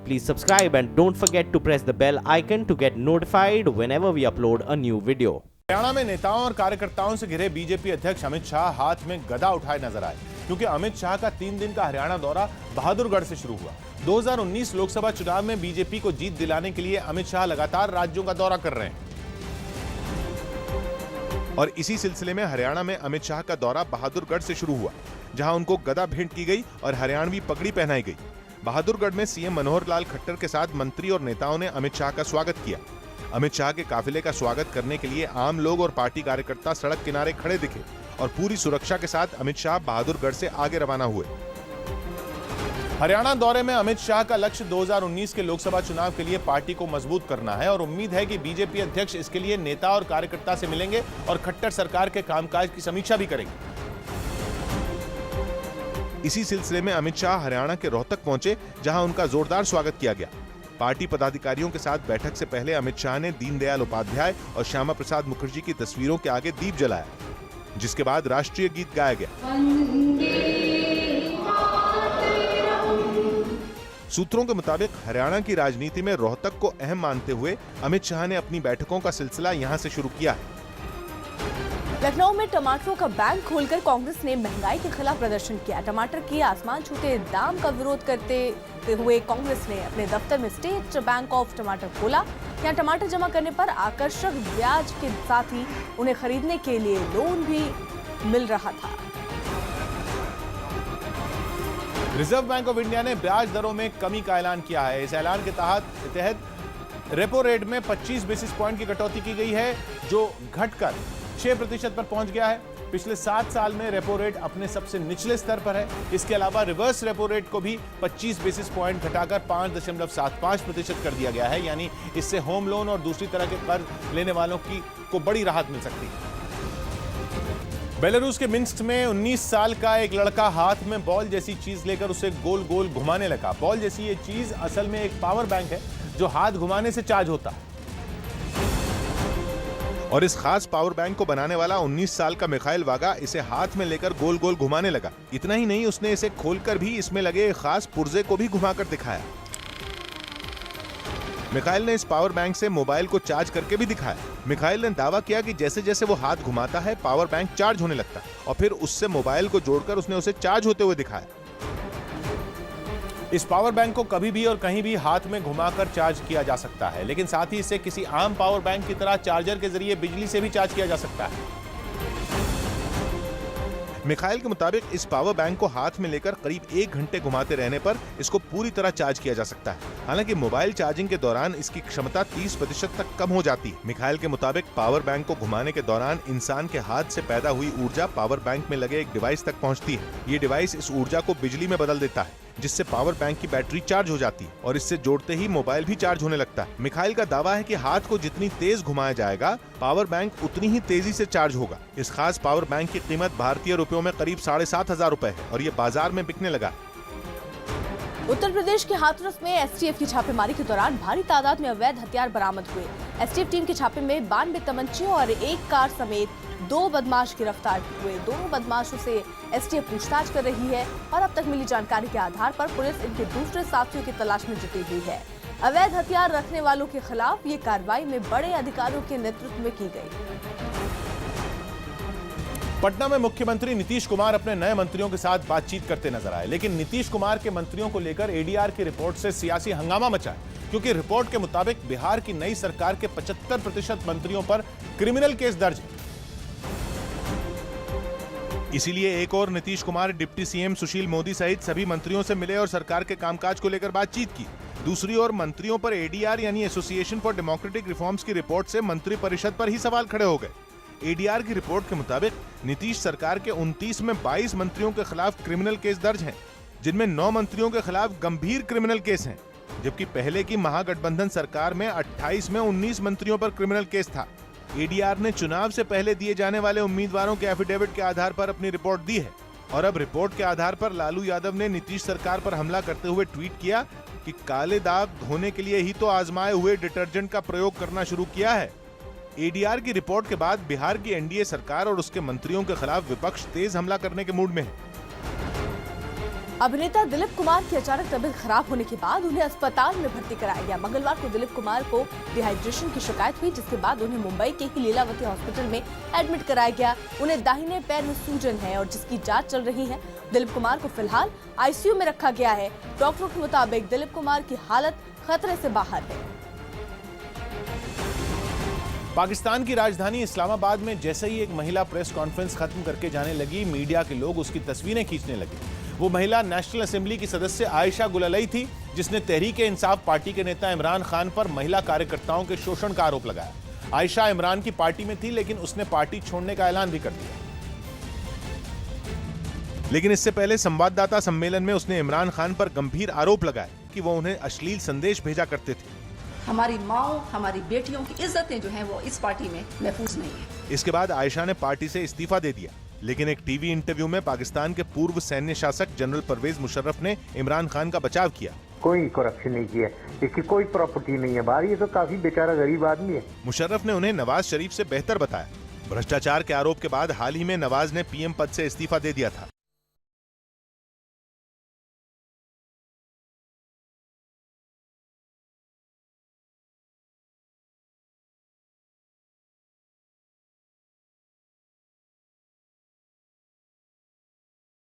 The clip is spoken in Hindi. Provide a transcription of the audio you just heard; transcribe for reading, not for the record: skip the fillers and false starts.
Please subscribe and don't forget to press the bell icon to get notified whenever we upload a new video. Haryana में नेताओं और कार्यकर्ताओं से घिरे बीजेपी अध्यक्ष अमित शाह हाथ में गदा उठाए नजर आए, क्योंकि अमित शाह का 3 दिन का हरियाणा दौरा बहादुरगढ़ से शुरू हुआ। 2019 लोकसभा चुनाव में बीजेपी को जीत दिलाने के लिए अमित शाह लगातार राज्यों का दौरा कर रहे हैं और इसी सिलसिले में हरियाणा में अमित शाह का दौरा बहादुरगढ़ से शुरू हुआ, जहां उनको गदा भेंट की गई और हरियाणवी पगड़ी पहनाई गई। बहादुरगढ़ में सीएम मनोहर लाल खट्टर के साथ मंत्री और नेताओं ने अमित शाह का स्वागत किया। अमित शाह के काफिले का स्वागत करने के लिए आम लोग और पार्टी कार्यकर्ता सड़क किनारे खड़े दिखे और पूरी सुरक्षा के साथ अमित शाह बहादुरगढ़ से आगे रवाना हुए। हरियाणा दौरे में अमित शाह का लक्ष्य 2019 के लोकसभा चुनाव के लिए पार्टी को मजबूत करना है और उम्मीद है कि बीजेपी अध्यक्ष इसके लिए नेता और कार्यकर्ता से मिलेंगे और खट्टर सरकार के कामकाज की समीक्षा भी करेंगे। इसी सिलसिले में अमित शाह हरियाणा के रोहतक पहुंचे, जहां उनका जोरदार स्वागत किया गया। पार्टी पदाधिकारियों के साथ बैठक से पहले अमित शाह ने दीनदयाल उपाध्याय और श्यामा प्रसाद मुखर्जी की तस्वीरों के आगे दीप जलाया, जिसके बाद राष्ट्रीय गीत गाया गया। सूत्रों के मुताबिक हरियाणा की राजनीति में रोहतक को अहम मानते हुए अमित शाह ने अपनी बैठकों का सिलसिला यहां से शुरू किया है। लखनऊ में टमाटरों का बैंक खोलकर कांग्रेस ने महंगाई के खिलाफ प्रदर्शन किया। टमाटर के आसमान छूते दाम का विरोध करते हुए कांग्रेस ने अपने दफ्तर में स्टेट बैंक ऑफ टमाटर खोला। यहाँ टमाटर जमा करने पर आकर्षक ब्याज के साथ ही उन्हें खरीदने के लिए लोन भी मिल रहा था। रिजर्व बैंक ऑफ इंडिया ने ब्याज दरों में कमी का ऐलान किया है। इस ऐलान के तहत रेपो रेट में 25 बेसिस पॉइंट की कटौती की गई है, जो घटकर 6% पर पहुंच गया है। पिछले 7 साल में रेपो रेट अपने सबसे निचले स्तर पर है। इसके अलावा रिवर्स रेपो रेट को भी 25 बेसिस पॉइंट घटाकर 5.75% कर दिया गया है, यानी इससे होम लोन और दूसरी तरह के कर्ज लेने वालों को बड़ी राहत मिल सकती है। बेलारूस के मिन्स्क में 19 साल का एक लड़का हाथ में बॉल जैसी चीज लेकर उसे गोल गोल घुमाने लगा। बॉल जैसी ये चीज असल में एक पावर बैंक है, जो हाथ घुमाने से चार्ज होता है। और इस खास पावर बैंक को बनाने वाला 19 साल का मिखाइल वागा इसे हाथ में लेकर गोल गोल घुमाने लगा। इतना ही नहीं, उसने इसे खोलकर भी इसमें लगे खास पुर्जे को भी घुमाकर दिखाया। मिखाइल ने इस पावर बैंक से मोबाइल को चार्ज करके भी दिखाया। मिखाइल ने दावा किया कि जैसे जैसे वो हाथ घुमाता है, पावर बैंक चार्ज होने लगता है और फिर उससे मोबाइल को जोड़कर उसने उसे चार्ज होते हुए दिखाया। इस पावर बैंक को कभी भी और कहीं भी हाथ में घुमाकर चार्ज किया जा सकता है, लेकिन साथ ही इसे किसी आम पावर बैंक की तरह चार्जर के जरिए बिजली से भी चार्ज किया जा सकता है। मिखाइल के मुताबिक इस पावर बैंक को हाथ में लेकर करीब 1 घंटे घुमाते रहने पर इसको पूरी तरह चार्ज किया जा सकता है। हालांकि मोबाइल चार्जिंग के दौरान इसकी क्षमता 30% तक कम हो जाती है। मिखाइल के मुताबिक पावर बैंक को घुमाने के दौरान इंसान के हाथ से पैदा हुई ऊर्जा पावर बैंक में लगे एक डिवाइस तक पहुंचती है। ये डिवाइस इस ऊर्जा को बिजली में बदल देता है, जिससे पावर बैंक की बैटरी चार्ज हो जाती है और इससे जोड़ते ही मोबाइल भी चार्ज होने लगता है। मिखाइल का दावा है कि हाथ को जितनी तेज घुमाया जाएगा, पावर बैंक उतनी ही तेजी से चार्ज होगा। इस खास पावर बैंक की कीमत भारतीय रुपयों में करीब 7,500 रुपए है और ये बाजार में बिकने लगा। उत्तर प्रदेश के हाथरस में एसटीएफ की छापेमारी के दौरान भारी तादाद में अवैध हथियार बरामद हुए। एसटीएफ टीम के छापे में 92 तमंचे और एक कार समेत 2 बदमाश गिरफ्तार हुए। दोनों बदमाशों से एसटीएफ पूछताछ कर रही है और अब तक मिली जानकारी के आधार पर पुलिस इनके दूसरे साथियों की तलाश में जुटी हुई है। अवैध हथियार रखने वालों के खिलाफ ये कार्रवाई में बड़े अधिकारियों के नेतृत्व में की गई। पटना में मुख्यमंत्री नीतीश कुमार अपने नए मंत्रियों के साथ बातचीत करते नजर आए, लेकिन नीतीश कुमार के मंत्रियों को लेकर एडीआर की रिपोर्ट से सियासी हंगामा मचा है, क्योंकि रिपोर्ट के मुताबिक बिहार की नई सरकार के 75% मंत्रियों पर क्रिमिनल केस दर्ज है। इसीलिए एक और नीतीश कुमार डिप्टी सीएम सुशील मोदी सहित सभी मंत्रियों से मिले और सरकार के कामकाज को लेकर बातचीत की। दूसरी ओर मंत्रियों पर एडीआर यानी एसोसिएशन फॉर डेमोक्रेटिक रिफॉर्म्स की रिपोर्ट से मंत्री परिषद पर ही सवाल खड़े हो गए। एडीआर की रिपोर्ट के मुताबिक नीतीश सरकार के 29 में 22 मंत्रियों के खिलाफ क्रिमिनल केस दर्ज हैं, जिनमें 9 मंत्रियों के खिलाफ गंभीर क्रिमिनल केस हैं, जबकि पहले की महागठबंधन सरकार में 28 में 19 मंत्रियों पर क्रिमिनल केस था। एडीआर ने चुनाव से पहले दिए जाने वाले उम्मीदवारों के एफिडेविट के आधार पर अपनी रिपोर्ट दी है और अब रिपोर्ट के आधार पर लालू यादव ने नीतीश सरकार पर हमला करते हुए ट्वीट किया कि काले दाग धोने के लिए ही तो आजमाए हुए डिटर्जेंट का प्रयोग करना शुरू किया है। एडीआर की रिपोर्ट के बाद बिहार की एनडीए सरकार और उसके मंत्रियों के खिलाफ विपक्ष तेज हमला करने के मूड में है। अभिनेता दिलीप कुमार की अचानक तबीयत खराब होने के बाद उन्हें अस्पताल में भर्ती कराया गया। मंगलवार को दिलीप कुमार को डिहाइड्रेशन की शिकायत हुई, जिसके बाद उन्हें मुंबई के ही लीलावती हॉस्पिटल में एडमिट कराया गया। उन्हें दाहिने पैर में सूजन है और जिसकी जांच चल रही है। दिलीप कुमार को फिलहाल आईसीयू में रखा गया है। डॉक्टरों के मुताबिक दिलीप कुमार की हालत खतरे से बाहर है। पाकिस्तान की राजधानी इस्लामाबाद में जैसे ही एक महिला प्रेस कॉन्फ्रेंस खत्म करके जाने लगी, मीडिया के लोग उसकी तस्वीरें खींचने लगे। वो महिला नेशनल असेंबली की सदस्य आयशा गुललई थी, जिसने तहरीक-ए-इंसाफ पार्टी के नेता इमरान खान पर महिला कार्यकर्ताओं के शोषण का आरोप लगाया। आयशा इमरान की पार्टी में थी, लेकिन उसने पार्टी छोड़ने का ऐलान भी कर दिया। लेकिन इससे पहले संवाददाता सम्मेलन में उसने इमरान खान पर गंभीर आरोप लगाए कि वो उन्हें अश्लील संदेश भेजा करते थे। हमारी माओ, हमारी बेटियों की इज्जतें जो हैं वो इस पार्टी में महफूज नहीं है। इसके बाद आयशा ने पार्टी से इस्तीफा दे दिया, लेकिन एक टीवी इंटरव्यू में पाकिस्तान के पूर्व सैन्य शासक जनरल परवेज मुशर्रफ ने इमरान खान का बचाव किया। कोई करप्शन नहीं किया, इसकी कोई प्रॉपर्टी नहीं है बाहर, ये तो काफी बेचारा गरीब आदमी है। मुशर्रफ ने उन्हें नवाज शरीफ से बेहतर बताया। भ्रष्टाचार के आरोप के बाद हाल ही में नवाज ने पीएम पद से इस्तीफा दे दिया था।